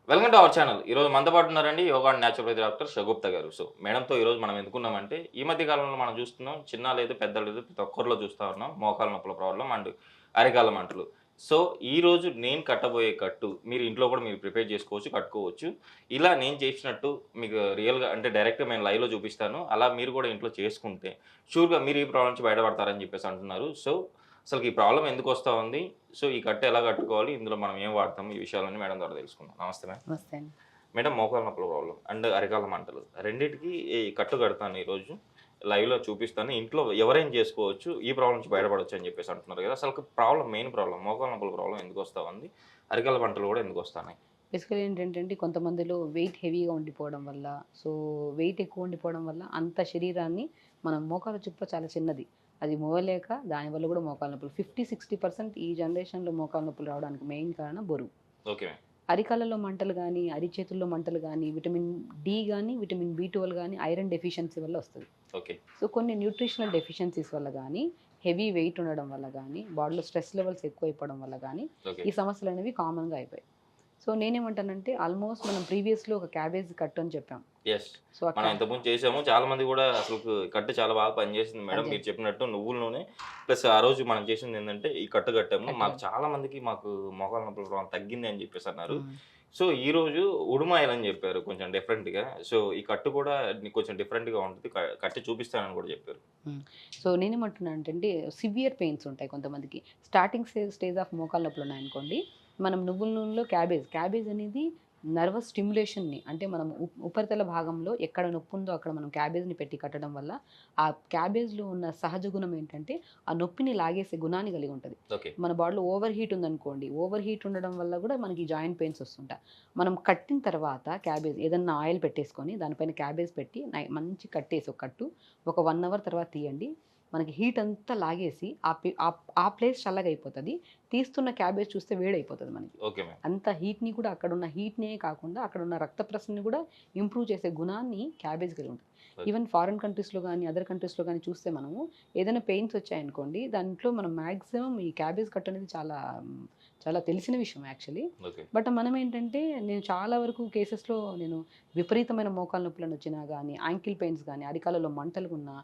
Welcome to our channel. ఈరోజు మనతో పాటు ఉన్నారండి yoga and naturopathy doctor Shagufta గారు. సో, మేడంతో ఈరోజు మనం ఎందుకున్నామంటే, ఈ మధ్య కాలంలో మనం చూస్తున్నాం చిన్న లేదు, పెద్ద లేదు ప్రతి ఒక్కరిలో చూస్తా ఉన్నాం. మోకాళ్ళ నొప్పుల ప్రాబ్లమ్ అండ్ అరికాళ్ళ మంటలు. సో, ఈరోజు నేను కట్టబోయే కట్టు మీరు ఇంట్లో కూడా మీరు ప్రిపేర్ చేసుకోవచ్చు, కట్టుకోవచ్చు. ఇలా నేను చేసినట్టు మీకు రియల్‌గా అంటే డైరెక్ట్‌గా నేను లైవ్‌లో చూపిస్తాను. అలా మీరు కూడా ఇంట్లో చేసుకుంటే షూర్‌గా మీరు ఈ ప్రాబ్లమ్ నుంచి బయటపడతారని చెప్పేసి అంటున్నారు. సో, అసలుకి ఈ ప్రాబ్లమ్ ఎందుకొస్తా ఉంది? సో, ఈ కట్టు ఎలా కట్టుకోవాలి? ఇందులో మనం ఏం వాడతాం? ఈ విషయాలన్నీ మేడం ద్వారా తెలుసుకుందాం. నమస్తే మేడం. నమస్తే అండి. మేడం మోకాళ్ళ నొప్పుల ప్రాబ్లమ్ అండ్ అరికాళ్ళ మంటలు. రెండిటికి ఈ కట్టు కడతాను ఈరోజు. లైవ్‌లో చూపిస్తాను. ఇంట్లో ఎవరైనా చేసుకోవచ్చు. ఈ ప్రాబ్లమ్ నుంచి బయటపడొచ్చు అని చెప్పేసి అంటున్నారు కదా! అసలుకి మెయిన్ ప్రాబ్లమ్ మోకాళ్ళ నొప్పుల ప్రాబ్లమ్ ఎందుకొస్తా ఉంది? అరికాళ్ళ మంటలు కూడా ఎందుకొస్తాన్నాయి? బేసికల్లీ ఏంటంటే కొంతమందిలో వెయిట్ హెవీగా ఉండిపోవడం వల్ల, సో వెయిట్ ఎక్కువ ఉండిపోవడం వల్ల అంత శరీరాన్ని మనం మోకాళ్ళ చుక్క చాలా చిన్నది. అది మోయలేక దానివల్ల కూడా మోకాళ్ళ నొప్పులు 50-60% ఈ జనరేషన్‌లో మోకాళ్ళ నొప్పులు రావడానికి మెయిన్ కారణం బరువు. ఓకే. అరికాళ్ళలో మంటలు గానీ, అరిచేతుల్లో మంటలు గానీ, విటమిన్ డి గానీ, విటమిన్ బి12 గానీ, ఐరన్ డెఫిషియన్సీ వల్ల వస్తది. ఓకే. సో కొన్ని న్యూట్రిషనల్ డెఫిషియన్సీస్ వల్ల గానీ, హెవీ వెయిట్ ఉండడం వల్ల గానీ, బాడీలో స్ట్రెస్ లెవెల్స్ ఎక్కువైపోవడం వల్ల గానీ, ఓకే. ఈ సమస్యలనేవి కామన్‌గా అయిపోయాయి. సో నేనేమంటానంటే ఆల్మోస్ట్ మనం ప్రీవియస్‌లో ఒక క్యాబేజ్ కట్ అని చెప్పాం. యెస్. సో ఆ మనం ఇంతకుముందు చేసాము. చాలా మంది కూడా అసలుకు కట్టు చాలా బాగా పనిచేసింది మేడం. మీరు చెప్పినట్టు నువ్వుల నూనె ప్లస్ ఆ రోజు మనం చేసిందేందంటే ఈ కట్టు కట్టాము. మాకు చాలా మందికి మోకాళ్ళ నొప్పుల ప్రాబ్లమ్ తగ్గింది అని చెప్పేసి అన్నారు. హ్మ్. సో, ఈరోజు ఉడుమాయలు అని చెప్పారు కొంచెం డిఫరెంట్‌గా. సో, ఈ కట్టు కూడా కొంచెం డిఫరెంట్‌గా ఉంటది. కట్టి చూపిస్తానని కూడా చెప్పారు. హ్మ్. సో నేనేమంటున్నానంటే సివియర్ పెయిన్స్ ఉంటాయి కొంతమందికి. స్టార్టింగ్ స్టేజ్ ఆఫ్ మోకాళ్ళ నొప్పులున్నాయనుకోండి, మనం నువ్వుల నూనెలో క్యాబేజ్ అనేది నర్వస్ స్టిమ్యులేషన్‌ని అంటే మనం ఉపరితల భాగంలో ఎక్కడ నొప్పుందో అక్కడ మనం క్యాబేజ్‌ని పెట్టి కట్టడం వల్ల, ఆ క్యాబేజ్‌లో ఉన్న సహజ గుణం ఏంటంటే, ఆ నొప్పిని లాగేసే గుణాన్ని కలిగి ఉంటది. ఓకే. మన బాడీలో ఓవర్ హీట్ ఉందనుకోండి, ఓవర్ హీట్ ఉండడం వల్ల కూడా మనకి జాయింట్ పెయిన్స్ వస్తుంటాయి. మనం కట్టిన తర్వాత క్యాబేజ్ ఏదన్నా ఆయిల్ పెట్టేసుకొని దానిపైన క్యాబేజ్ పెట్టి మంచి కట్టేసి ఒక కట్టు ఒక 1 అవర్ తర్వాత తీయండి. మనకి హీట్ అంతా లాగేసి ఆ ప్లేస్ చల్లగయిపోతది. తీస్తున్న క్యాబేజ్ చూస్తే వేడయిపోతది మనకి. Okay ma'am. అంత హీట్‌ని కూడా అక్కడున్న హీట్‌నే కాకుండా అక్కడున్న రక్త ప్రసరణని కూడా ఇంప్రూవ్ చేసే గుణాన్ని క్యాబేజ్ కలిగి ఉంటది. ఓకే. ఈవెన్ ఫారిన్ కంట్రీస్‌లో గాని, అదర్ కంట్రీస్‌లో గాని చూస్తే మనము ఏదైనా పెయిన్స్ వచ్చాయనుకోండి, దాంట్లో మనం మాక్సిమం ఈ క్యాబేజ్ కట్ అనేది చాలా తెలిసిన విషయం యాక్చువల్లీ. ఓకే. బట్ మనమేంటంటే నేను చాలా వరకు కేసెస్‌లో నేను విపరీతమైన మోకాళ్ళ నొప్పులనొచ్చినా గానీ, యాంకిల్ పెయిన్స్ గానీ, అరికాళ్ళలో మంటలుగున్నా,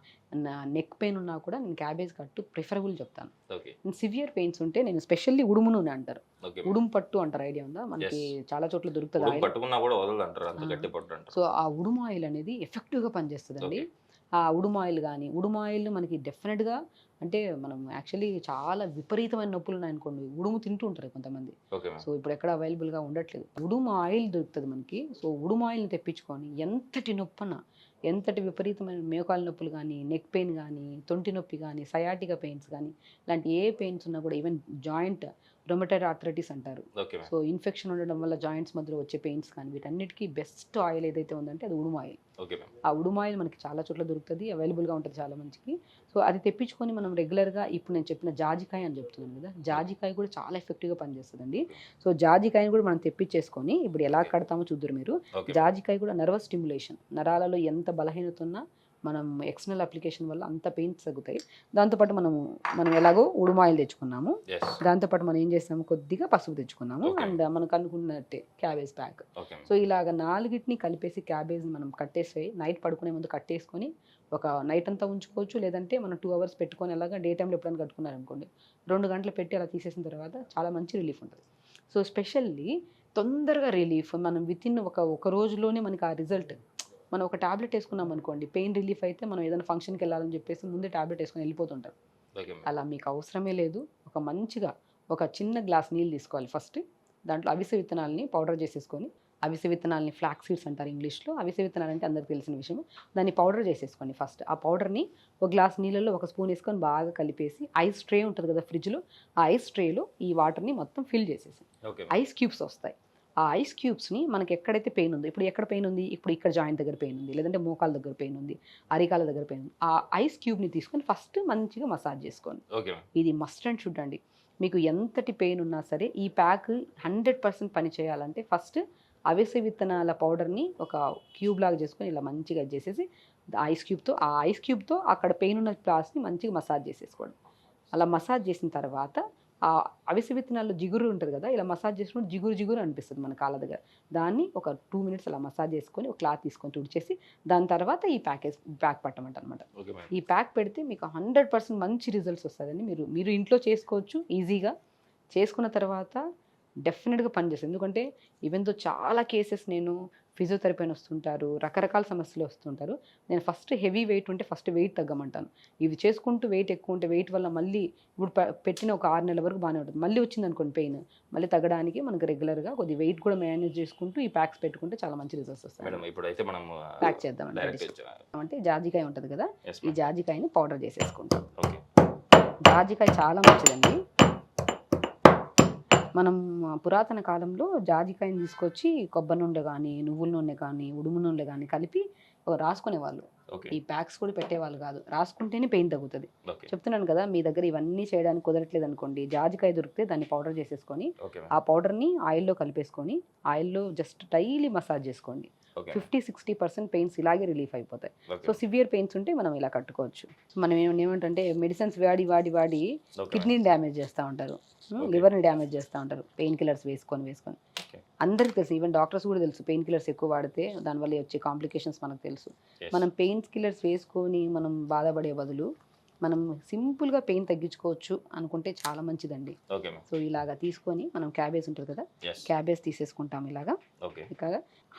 నెక్ పెయిన్ ఉన్నా కూడా నేను క్యాబేజ్ కట్టు ప్రిఫరబుల్ చెప్తాను. ఓకే. సివియర్ పెయిన్స్ ఉంటే నేను స్పెషల్లీ ఉడుము నూనె అంటారు. Okay ma'am. ఉడుము పట్టు అంటారు, ఐడియా ఉందా? మనకి యెస్. చాలా చోట్ల దొరుకుతది ఉడుము ఆయిల్. పట్టుకున్నా కూడా వదలదంటారు. అంత ఆ! గట్టి పట్టు అంటారు. సో, ఆ ఉడుము ఆయిల్ అనేది ఎఫెక్టివ్‌గా పనిచేస్తదండి. ఓకే. ఆ ఉడుము ఆయిల్ గానీ, ఉడుము ఆయిల్ మనకి డెఫినిట్‌గా అంటే మనం యాక్చువల్లీ చాలా విపరీతమైన నొప్పులున్నాయనుకోండి, ఉడుము తింటూ ఉంటారు కొంతమంది. Okay so, ma'am. ఇప్పుడెక్కడ అవైలబుల్‌గా ఉండట్లేదు. ఉడుము ఆయిల్ దొరుకుతది మనకి. సో, ఉడుము ఆయిల్‌ని తెప్పించుకొని ఎంతటి నొప్పన్నా, ఎంతటి విపరీతమైన మోకాళ్ళ నొప్పులు గానీ, నెక్ పెయిన్ గానీ, తొంటి నొప్పి గానీ, సయాటికా పెయిన్స్ గానీ, ఇలాంటి ఏ పెయిన్స్ ఉన్నా కూడా ఈవెన్ జాయింట్ రొమటైడ్ ఆర్థరైటిస్ అంటారు. Okay ma'am. సో, ఇన్ఫెక్షన్ ఉండడం వల్ల జాయింట్స్ మధ్యలో వచ్చే పెయిన్స్ కానీ, వీటన్నిటికి బెస్ట్ ఆయిల్ ఏదైతే ఉందంటే అది ఉడుము ఆయిల్. Okay ma'am. ఆ ఉడుము ఆయిల్ మనకి చాలా చోట్ల దొరుకుతది. అవైలబుల్‌గా ఉంటది చాలా మందికి. సో, అది తెప్పించుకొని మనం రెగ్యులర్‌గా ఇప్పుడు నేను చెప్పిన జాజికాయ అని చెప్తున్నాను కదా! జాజికాయ కూడా చాలా ఎఫెక్టివ్‌గా పనిచేస్తదండి. సో, జాజికాయని కూడా మనం తెప్పించేసుకొని ఇప్పుడు ఎలా కడతామో చూద్దురు మీరు. ఓకే. జాజికాయ కూడా నర్వస్ స్టిమ్యులేషన్. నరాలలో ఎంత బలహీనత ఉన్నా మనం ఎక్స్టర్నల్ అప్లికేషన్ వల్ల అంత పెయిన్స్ తగ్గుతాయి. దాంతో పాటు మనం ఎలాగో ఉడుము ఆయిల్ తెచ్చుకున్నాము. యెస్. దాంతో పాటు మనం ఏం చేసాము, కొద్దిగా పసుపు తెచ్చుకున్నాము. ఓకే. అండ్ మనకు అనుకున్నట్టే cabbage pack. Okay ma'am. So, ఇలాగ నాలుగిటిని కలిపేసి క్యాబేజ్‌ని మనం కట్టేసి నైట్ పడుకునే ముందు కట్టేసుకొని ఒక నైట్ అంతా ఉంచుకోవచ్చు. లేదంటే మనం 2 అవర్స్ పెట్టుకొని అలాగా డే టైమ్‌లో ఎప్పుడైనా కట్టుకున్నారనుకోండి, 2 గంటలు పెట్టి అలా తీసేసిన తర్వాత చాలా మంచి రిలీఫ్ ఉంటది. సో, స్పెషల్లీ తొందరగా రిలీఫ్ మనం వితిన్ ఒక రోజులోనే మనకి ఆ రిజల్ట్. మనం ఒక టాబ్లెట్ ఏసుకున్నామనుకోండి, పెయిన్ రిలీఫ్ అయితే మనం ఏదైనా ఫంక్షన్‌కెళ్ళాలని చెప్పేసి ముందే టాబ్లెట్ ఏసుకొని ఎళ్ళిపోతుంటారు. Okay ma'am. అలా మీకు అవసరమే లేదు. ఒక చిన్న గ్లాస్ నీళ్ళు తీసుకోవాలి ఫస్ట్. దాంట్లో అవిసె విత్తనాలని పౌడర్ చేసేసుకొని, అవిసె విత్తనాలని ఫ్లాక్స్ సీడ్స్ అంటారు ఇంగ్లీష్‌లో. అవిసె విత్తనాలంటే అందరికి తెలిసిన విషయమే. దాన్ని పౌడర్ చేసేసుకోండి ఫస్ట్. ఆ పౌడర్‌ని ఒక గ్లాస్ నీళ్ళలో ఒక స్పూన్ ఏసుకొని బాగా కలిపేసి ఐస్ ట్రే ఉంటది కదా ఫ్రిడ్జ్‌లో, ఆ ఐస్ ట్రేలో ఈ వాటర్‌ని మొత్తం ఫిల్ చేసేసేయండి. ఓకే. ఐస్ క్యూబ్స్ వస్తాయి. ఆ ఐస్ క్యూబ్స్‌ని మనకి ఎక్కడైతే పెయిన్ ఉందో, ఇప్పుడు ఎక్కడ పెయిన్ ఉంది? ఇప్పుడు ఇక్కడ జాయింట్ దగ్గర పెయిన్ ఉంది. లేదంటే మోకాళ్ళ దగ్గర పెయిన్ ఉంది. అరికాళ్ళ దగ్గర పెయిన్ ఉంది. ఆ ఐస్ క్యూబ్‌ని తీసుకొని ఫస్ట్ మంచిగా మసాజ్ చేసుకోండి. Okay ma'am. ఇది మస్ట్ అండ్ షుడ్ అండి. మీకు ఎంతటి పెయిన్ ఉన్నా సరే ఈ ప్యాక్ 100% పని చేయాలంటే ఫస్ట్ అవిసె విత్తనాల పౌడర్‌ని ఒక క్యూబ్ లాగా చేసుకొని ఇలా మంచిగా చేసేసి ఆ ఐస్ క్యూబ్‌తో అక్కడ పెయిన్ ఉన్న ప్లేస్‌ని మంచిగా మసాజ్ చేసేసుకోవడం. అలా మసాజ్ చేసిన తర్వాత ఆ అవిసె విత్తనాల్లో జిగురు ఉంటుంది కదా, ఇలా మసాజ్ చేసుకుంటే జిగురు జిగురు అనిపిస్తుంది మన కాళ్ళ దగ్గర. దాన్ని ఒక 2 మినిట్స్ అలా మసాజ్ చేసుకొని ఒక క్లాత్ తీసుకొని తుడిచేసి దాని తర్వాత ఈ ప్యాక్ పట్టమంట అనమాట. Okay madam. ఈ ప్యాక్ పెడితే మీకు 100% మంచి రిజల్ట్స్ వస్తుందండి. మీరు ఇంట్లో చేసుకోవచ్చు ఈజీగా. చేసుకున్న తర్వాత డెఫినెట్గా పనిచేస్తుంది. ఎందుకంటే ఈవెన్ దో చాలా కేసెస్ నేను ఫిజియోథెరపీ అని వస్తుంటారు, రకరకాల సమస్యలు వస్తుంటారు. నేను ఫస్ట్ హెవీ వెయిట్ ఉంటే ఫస్ట్ వెయిట్ తగ్గమంటాను. ఇవి చేసుకుంటూ వెయిట్ ఎక్కువ ఉంటే వెయిట్ వల్ల మళ్ళీ ఇప్పుడు పెట్టిన ఒక 6 నెలల వరకు బాగానే ఉంటుంది. మళ్ళీ వచ్చింది అనుకోండి పెయిన్, మళ్ళీ తగ్గడానికి మనకు రెగ్యులర్గా కొద్ది వెయిట్ కూడా మేనేజ్ చేసుకుంటూ ఈ ప్యాక్స్ పెట్టుకుంటే చాలా మంచి రిజల్ట్స్ వస్తాయి. మేడం ఇప్పుడైతే మనం ప్యాక్ చేద్దామండి. అంటే జాజికాయ ఉంటుంది కదా, ఈ జాజికాయని పౌడర్ చేసేసుకుంటాం. ఓకే. జాజికాయ చాలా మంచిదండి. మనం పురాతన కాలంలో జాజికాయని తీసుకొచ్చి కొబ్బరి నూనె కానీ, నువ్వుల నూనె కానీ, ఉడుము నూనె కానీ కలిపి రాసుకునేవాళ్ళు. ఈ ప్యాక్స్ కూడా పెట్టేవాళ్ళు కాదు. రాసుకుంటేనే పెయిన్ తగ్గుతుంది. చెప్తున్నాను కదా, మీ దగ్గర ఇవన్నీ చేయడానికి కుదరట్లేదు అనుకోండి, జాజికాయ దొరికితే దాన్ని పౌడర్ చేసేసుకొని ఆ పౌడర్ని ఆయిల్లో కలిపేసుకొని ఆయిల్లో జస్ట్ డైలీ మసాజ్ చేసుకోండి. 50-60% పెయిన్స్ ఇలాగే రిలీఫ్ అయిపోతాయి. సో సివియర్ పెయిన్స్ ఉంటే మనం ఇలా కట్టుకోవచ్చు. మనం ఏమంటే మెడిసిన్స్ వాడి కిడ్నీని డ్యామేజ్ చేస్తూ ఉంటారు, లివర్ని డ్యామేజ్ చేస్తూ ఉంటారు పెయిన్ కిల్లర్స్ వేసుకొని. అందరికీ తెలుసు, ఈవెన్ డాక్టర్స్ కూడా తెలుసు పెయిన్ కిల్లర్స్ ఎక్కువ వాడితే దానివల్ల వచ్చే కాంప్లికేషన్స్ మనకు తెలుసు. మనం పెయిన్ కిల్లర్స్ వేసుకొని మనం బాధపడే బదులు మనం సింపుల్గా పెయిన్ తగ్గించుకోవచ్చు అనుకుంటే చాలా మంచిదండి. సో ఇలాగా తీసుకొని మనం క్యాబేజ్ ఉంటుంది కదా, క్యాబేజ్ తీసేసుకుంటాం ఇలాగా. ఇక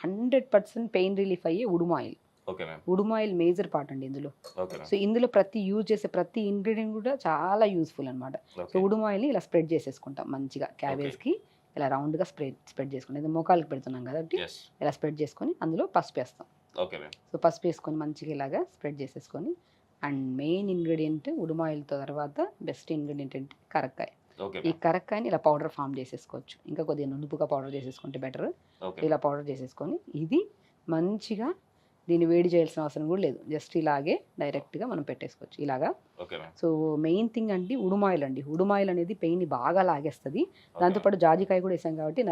100% పెయిన్ రిలీఫ్ అయ్యే ఉడుమాయిల్. ఉడుమాయిల్ మేజర్ పార్ట్ అండి ఇందులో. సో ఇందులో యూజ్ చేసే ప్రతి ఇంగ్రీడియంట్ కూడా చాలా యూస్ఫుల్ అనమాట. సో ఉడుమాయిల్ని ఇలా స్ప్రెడ్ చేసేసుకుంటాం మంచిగా క్యాబేజ్కి, ఇలా రౌండ్గా స్ప్రెడ్ చేసుకుంటాం. ఇది మోకాళ్ళకి పెడుతున్నాం కాబట్టి ఇలా స్ప్రెడ్ చేసుకొని అందులో పసుపు వేస్తాం. సో పసుపు వేసుకొని మంచిగా ఇలాగా స్ప్రెడ్ చేసేసుకొని, అండ్ మెయిన్ ఇంగ్రీడియంట్ ఉడుమాయిల్తో తర్వాత బెస్ట్ ఇంగ్రీడియంట్ అంటే కరక్కాయ. ఈ కరక్కాయని ఇలా పౌడర్ ఫామ్ చేసేసుకోవచ్చు. ఇంకా కొద్దిగా నునుపుగా పౌడర్ చేసేసుకుంటే బెటర్. ఇలా పౌడర్ చేసేసుకొని ఇది మంచిగా దీన్ని వేడి చేయాల్సిన అవసరం కూడా లేదు, జస్ట్ ఇలాగే డైరెక్ట్గా మనం పెట్టేసుకోవచ్చు ఇలాగా. సో మెయిన్ థింగ్ అంటే ఉడుమాయిల్ అండి. ఉడుమాయిల్ అనేది పెయిన్ని బాగా లాగేస్తుంది. దాంతోపాటు జాజికాయ కూడా వేసాం కాబట్టి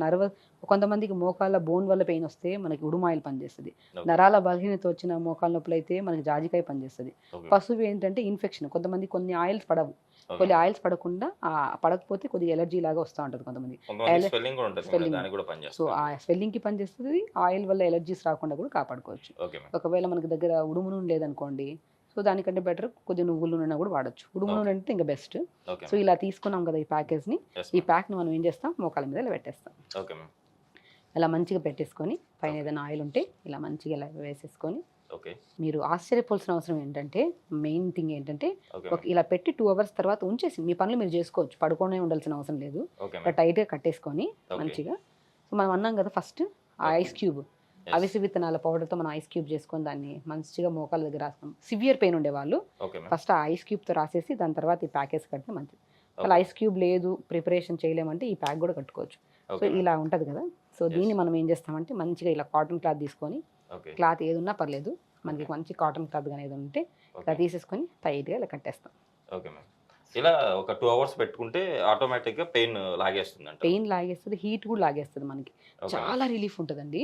నర్వస్ కొంతమందికి మోకాళ్ళ బోన్ వల్ల పెయిన్ వస్తే మనకి ఉడుమాయిల్ పనిచేస్తుంది. నరాల బలహీనత వచ్చిన మోకాళ్ళ నొప్పులు అయితే మనకి జాజికాయ పనిచేస్తుంది. పసుపు ఏంటంటే ఇన్ఫెక్షన్, కొంతమంది కొన్ని ఆయిల్స్ పడవు, కొన్ని ఆయిల్స్ పడకుండా పడకపోతే కొద్దిగా ఎలర్జీ లాగా వస్తూ ఉంటుంది కొంతమంది. సో ఆ స్వెల్లింగ్కి పనిచేస్తుంది, ఆయిల్ వల్ల ఎలర్జీస్ రాకుండా కూడా కాపాడుకోవచ్చు. ఒకవేళ మనకి దగ్గర ఉడుము నూనె లేదనుకోండి, సో దానికంటే బెటర్ కొద్దిగా నువ్వుల నూనె కూడా వాడచ్చు. ఉడుము నూనె అంటే ఇంకా బెస్ట్. సో ఇలా తీసుకున్నాం కదా ఈ ప్యాకేజ్ని, ఈ ప్యాక్ని మనం ఏం చేస్తాం, మోకాల మీద ఇలా పెట్టేస్తాం. ఇలా మంచిగా పెట్టేసుకొని పైన ఏదైనా ఆయిల్ ఉంటే ఇలా మంచిగా ఇలా వేసేసుకొని, మీరు ఆశ్చర్యపోవాల్సిన అవసరం ఏంటంటే మెయిన్ థింగ్ ఏంటంటే ఇలా పెట్టి 2 అవర్స్ తర్వాత ఉంచేసి మీ పనులు మీరు చేసుకోవచ్చు, పడుకోనే ఉండాల్సిన అవసరం లేదు. టైట్గా కట్టేసుకొని మంచిగా. సో మనం అన్నాం కదా ఫస్ట్ ఐస్ క్యూబ్, అవిసె విత్తనాల పౌడర్తో మనం ఐస్ క్యూబ్ చేసుకొని దాన్ని మంచిగా మోకాల దగ్గర రాస్తాం. సివియర్ పెయిన్ ఉండేవాళ్ళు ఫస్ట్ ఆ ఐస్ క్యూబ్తో రాసేసి దాని తర్వాత ఈ ప్యాకేజ్ కడితే మంచిది. అలా ఐస్ క్యూబ్ లేదు, ప్రిపరేషన్ చేయలేమంటే ఈ ప్యాక్ కూడా కట్టుకోవచ్చు. సో ఇలా ఉంటుంది కదా. సో దీన్ని మనం ఏం చేస్తామంటే మంచిగా ఇలా కాటన్ క్లాత్ తీసుకొని, క్లాత్ ఏది ఉన్నా పర్లేదు, మనకి మంచి కాటన్ క్లాత్ కానీ ఏది ఉంటే ఇలా తీసేసుకొని టైట్గా ఇలా కట్టేస్తాం. ఇలా ఒక 2 అవర్స్ పెట్టుకుంటే ఆటోమేటిక్గా పెయిన్ లాగేస్తుంది, హీట్ కూడా లాగేస్తుంది, మనకి చాలా రిలీఫ్ ఉంటుందండి.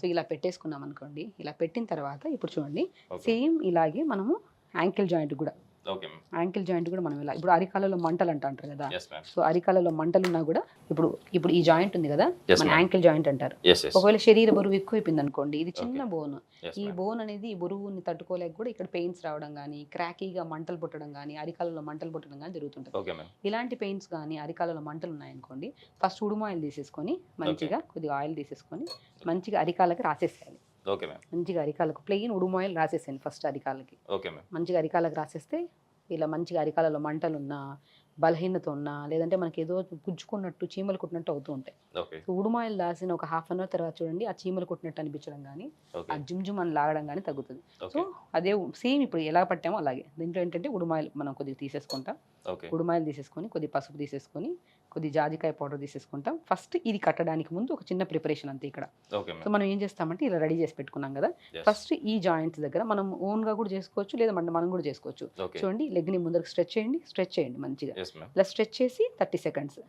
సో ఇలా పెట్టేసుకున్నాం అనుకోండి, ఇలా పెట్టిన తర్వాత ఇప్పుడు చూడండి సేమ్ ఇలాగే మనము యాంకిల్ జాయింట్ కూడా మనం ఇలా ఇప్పుడు అరికాలలో మంటలు అంటారు కదా. సో అరికాలలో మంటలు ఉన్నా కూడా ఇప్పుడు ఈ జాయింట్ ఉంది కదా, మన యాంకిల్ జాయింట్ అంటారు. ఒకవేళ శరీర బరువు ఎక్కువైపోయింది అనుకోండి, ఇది చిన్న బోన్, ఈ బోన్ అనేది ఈ బరువుని తట్టుకోలేక కూడా ఇక్కడ పెయిన్స్ రావడం కానీ, క్రాకీగా మంటలు పుట్టడం కానీ, అరికాలలో మంటలు పుట్టడం కానీ జరుగుతుంటుంది. ఇలాంటి పెయిన్స్ కానీ అరికాలలో మంటలు ఉన్నాయనుకోండి, ఫస్ట్ ఉడుము ఆయిల్ తీసేసుకొని మంచిగా కొద్దిగా ఆయిల్ తీసేసుకొని మంచిగా అరికాలకి రాసేసేయాలి. మంచిగా అరికాలకు ప్లెయిన్ ఉడుము ఆయిల్ రాసేసేయండి ఫస్ట్ అరికాలకి. మంచిగా అరికాలకు రాసేస్తే ఇలా మంచిగా అరికాలలో మంటలు ఉన్నా, బలహీనత ఉన్నా, లేదంటే మనకి ఏదో గుజ్జుకున్నట్టు చీమలు కుట్టినట్టు అవుతూ ఉంటాయి. సో ఉడుమాయిల్ రాసిన ఒక 1/2 అవర్ తర్వాత చూడండి ఆ చీమలు కుట్టినట్టు అనిపించడం కానీ, ఆ జుమ్ అని లాగడం కానీ తగ్గుతుంది. సో అదే సేమ్ ఇప్పుడు ఎలా పట్టామో అలాగే దీంట్లో ఏంటంటే ఉడుమాయిల్ మనం కొద్దిగా తీసేసుకుంటాం. ఉడుమాయిల్ తీసేసుకొని కొద్దిగా పసుపు తీసేసుకొని కొద్దిగా జాజికాయ పౌడర్ తీసేసుకుంటాం. ఫస్ట్ ఇది కట్టడానికి ముందు ఒక చిన్న ప్రిపరేషన్ అంతే ఇక్కడ. సో మనం ఏం చేస్తామంటే ఇలా రెడీ చేసి పెట్టుకున్నాం కదా, ఫస్ట్ ఈ జాయింట్స్ దగ్గర మనం ఓన్గా కూడా చేసుకోవచ్చు, లేదా మనం కూడా చేసుకోవచ్చు. చూడండి లెగ్ని ముందరకు స్ట్రెచ్ చేయండి మంచిగా. ఇలా స్ట్రెచ్ చేసి 30 సెకండ్స్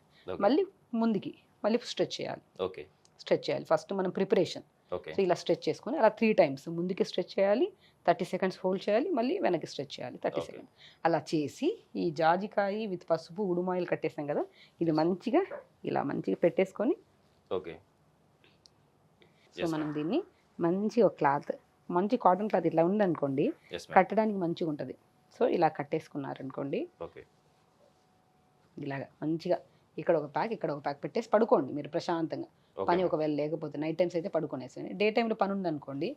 మళ్ళీ ముందుకి మళ్ళీ స్ట్రెచ్ చేయాలి. ఫస్ట్ మనం ప్రిపరేషన్. సో ఇలా స్ట్రెచ్ చేసుకొని అలా 3 టైమ్స్ ముందుకి స్ట్రెచ్ చేయాలి, 30 సెకండ్స్ హోల్డ్ చేయాలి, మళ్ళీ వెనక్కి స్ట్రెచ్ చేయాలి 30 Okay. సెకండ్స్. అలా చేసి ఈ జాజికాయ విత్ పసుపు ఉడుమాయిలు కట్టేసాం కదా, ఇది మంచిగా ఇలా మంచిగా పెట్టేసుకొని ఓకే. సో Yes, మనం ma'am. దీన్ని మంచి ఒక క్లాత్, మంచి కాటన్ క్లాత్ ఇట్లా ఉందనుకోండి, ఎస్ మ్యామ్. కట్టడానికి మంచిగా ఉంటుంది. సో ఇలా కట్టేసుకున్నారనుకోండి, ఓకే. ఇలాగా మంచిగా ఇక్కడ ఒక ప్యాక్, ఇక్కడ ఒక ప్యాక్ పెట్టేసి పడుకోండి మీరు ప్రశాంతంగా. ఓకే పని మ్యామ్. ఒకవేళ లేకపోతే నైట్ టైమ్స్ అయితే పడుకునేసేయండి. డే టైంలో పని ఉందనుకోండి,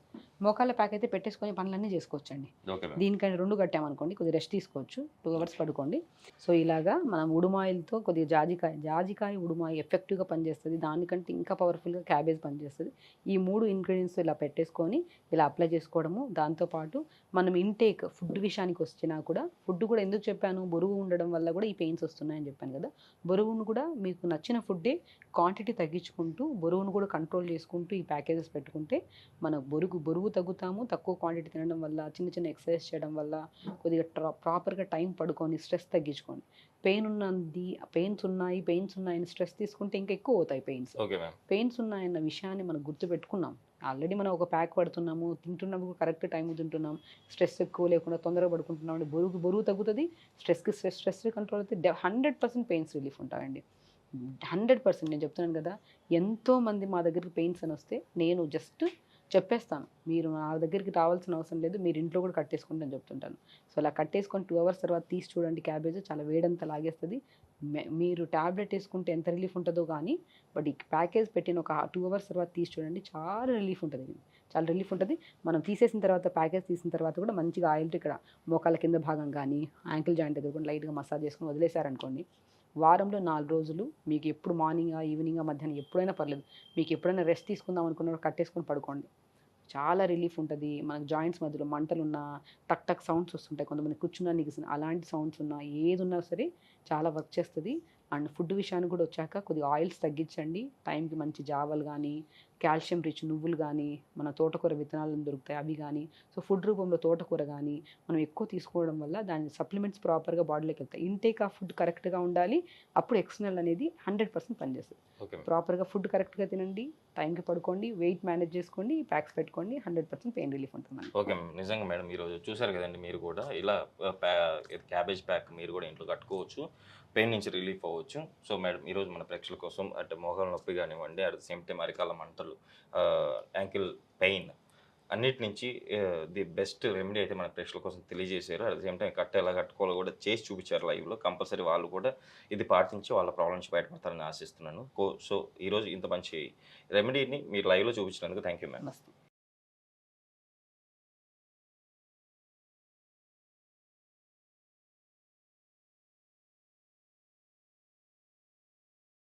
మోకాళ్ళ ప్యాక్ అయితే పెట్టేసుకొని పనులన్నీ చేసుకోవచ్చండి. Okay ma'am. దీనికంటే 2 కట్టామనుకోండి, కొద్దిగా రెస్ట్ తీసుకోవచ్చు, 2 అవర్స్ పడుకోండి. సో ఇలాగా మనం ఉడుమాయిల్తో కొద్దిగా జాజికాయ ఉడుమాయి ఎఫెక్టివ్గా పనిచేస్తుంది. దానికంటే ఇంకా పవర్ఫుల్గా క్యాబేజ్ పనిచేస్తుంది. ఈ 3 ఇంగ్రీడియంట్స్ ఇలా పెట్టేసుకొని ఇలా అప్లై చేసుకోవడము. దాంతోపాటు మనం ఇంటేక్ ఫుడ్ విషయానికి వచ్చినా కూడా, ఫుడ్ కూడా ఎందుకు చెప్పాను, బరువు ఉండడం వల్ల కూడా ఈ పెయిన్స్ వస్తున్నాయని చెప్పాను కదా. బరువును కూడా మీకు నచ్చిన ఫుడ్డే క్వాంటిటీ తగ్గించుకుంటూ, బరువును కూడా కంట్రోల్ చేసుకుంటూ ఈ ప్యాకేజెస్ పెట్టుకుంటే మన బరువు తగ్గుతాము. తక్కువ క్వాంటిటీ తినడం వల్ల, చిన్న చిన్న ఎక్సర్సైజ్ చేయడం వల్ల, కొద్దిగా ప్రాపర్గా టైం పడుకొని స్ట్రెస్ తగ్గించుకోండి. పెయిన్స్ ఉన్నాయని స్ట్రెస్ తీసుకుంటే ఇంకా ఎక్కువ అవుతాయి పెయిన్స్. Okay ma'am. పెయిన్స్ ఉన్నాయన్న విషయాన్ని మనం గుర్తుపెట్టుకున్నాం. ఆల్రెడీ మనం ఒక ప్యాక్ పడుతున్నాము, తింటున్నప్పుడు కరెక్ట్ టైం తింటున్నాం, స్ట్రెస్ ఎక్కువ లేకుండా తొందరగా పడుకుంటున్నాం అంటే బరువు తగ్గుతుంది, స్ట్రెస్ కంట్రోల్ అవుతుంది, 100% పెయిన్స్ రిలీఫ్ ఉంటాయండి. 100% నేను చెప్తున్నాను కదా. ఎంతోమంది మా దగ్గరికి పెయిన్స్ అని వస్తే నేను జస్ట్ చెప్పేస్తాను, మీరు నా దగ్గరికి రావాల్సిన అవసరం లేదు, మీరు ఇంట్లో కూడా కట్టేసుకోండి అని చెప్తుంటాను. సో అలా కట్టేసుకొని 2 అవర్స్ తర్వాత తీసి చూడండి, క్యాబేజ్ చాలా వేడంతా లాగేస్తుంది. మీరు ట్యాబ్లెట్ వేసుకుంటే ఎంత రిలీఫ్ ఉంటుందో కానీ, బట్ ఈ ప్యాకేజ్ పెట్టిన ఒక 2 అవర్స్ తర్వాత తీసి చూడండి, చాలా రిలీఫ్ ఉంటుంది. చాలా రిలీఫ్ ఉంటుంది. మనం తీసేసిన తర్వాత, ప్యాకేజ్ తీసిన తర్వాత కూడా మంచిగా ఆయిల్తో ఇక్కడ మోకాళ్ళ కింద భాగం కానీ, యాంకిల్ జాయింట్ దగ్గర కూడా లైట్గా మసాజ్ చేసుకొని వదిలేశారనుకోండి, వారంలో 4 రోజులు మీకు ఎప్పుడు మార్నింగా, ఈవినింగా, మధ్యాహ్నం ఎప్పుడైనా పర్లేదు, మీకు ఎప్పుడైనా రెస్ట్ తీసుకుందాం అనుకున్నా కట్టేసుకొని పడుకోండి. చాలా రిలీఫ్ ఉంటుంది. మనకు జాయింట్స్ మధ్యలో మంటలున్నా, టక్ సౌండ్స్ వస్తుంటాయి, కొంతమంది కూర్చున్నా నిగిసిన అలాంటి సౌండ్స్ ఉన్నా, ఏది ఉన్నా సరే చాలా వర్క్ చేస్తుంది. అండ్ ఫుడ్ విషయానికి కూడా వచ్చాక కొద్దిగా ఆయిల్స్ తగ్గించండి. టైంకి మంచి జావలు కానీ, కాల్షియం రిచ్ నువ్వులు కానీ, మన తోటకూర విత్తనాలను దొరుకుతాయి అవి కానీ, సో ఫుడ్ రూపంలో తోటకూర కానీ మనం ఎక్కువ తీసుకోవడం వల్ల దాని సప్లిమెంట్స్ ప్రాపర్గా బాడీలోకి వెళ్తాయి. ఇంటేక్ ఆఫ్ ఫుడ్ కరెక్ట్గా ఉండాలి, అప్పుడు ఎక్స్టర్నల్ అనేది 100% పనిచేస్తుంది. Okay ma'am. ప్రాపర్గా ఫుడ్ కరెక్ట్గా తినండి, టైంకి పడుకోండి, వెయిట్ మేనేజ్ చేసుకోండి, ప్యాక్స్ పెట్టుకోండి, 100% పెయిన్ రిలీఫ్ ఉంటుంది. Okay ma'am. నిజంగా మేడం ఈరోజు చూసారు కదండి, మీరు కూడా ఇలా క్యాబేజ్ ప్యాక్ మీరు కూడా ఇంట్లో కట్టుకోవచ్చు, పెయిన్ నుంచి రిలీఫ్ అవ్వచ్చు. సో మేడం ఈరోజు మన ప్రేక్షకుల కోసం అంటే మోకాళ్ళ నొప్పి కానివ్వండి, అట్ ద సేమ్ టైం అరికాల మంటలు, యాంకిల్ పెయిన్ అన్నిటి నుంచి ది బెస్ట్ రెమెడీ అయితే మన ప్రేక్షకుల కోసం తెలియజేశారు. అట్ ద సేమ్ టైం ఎలా కట్టుకోవాలో కూడా చేసి చూపించారు లైవ్లో. కంపల్సరీ వాళ్ళు కూడా ఇది పాటించి వాళ్ళ ప్రాబ్లం నుంచి బయటపడతారని ఆశిస్తున్నాను. సో ఈరోజు ఇంత మంచి రెమెడీని మీరు లైవ్లో చూపించినందుకు థ్యాంక్ యూ మ్యామ్. నమస్తే.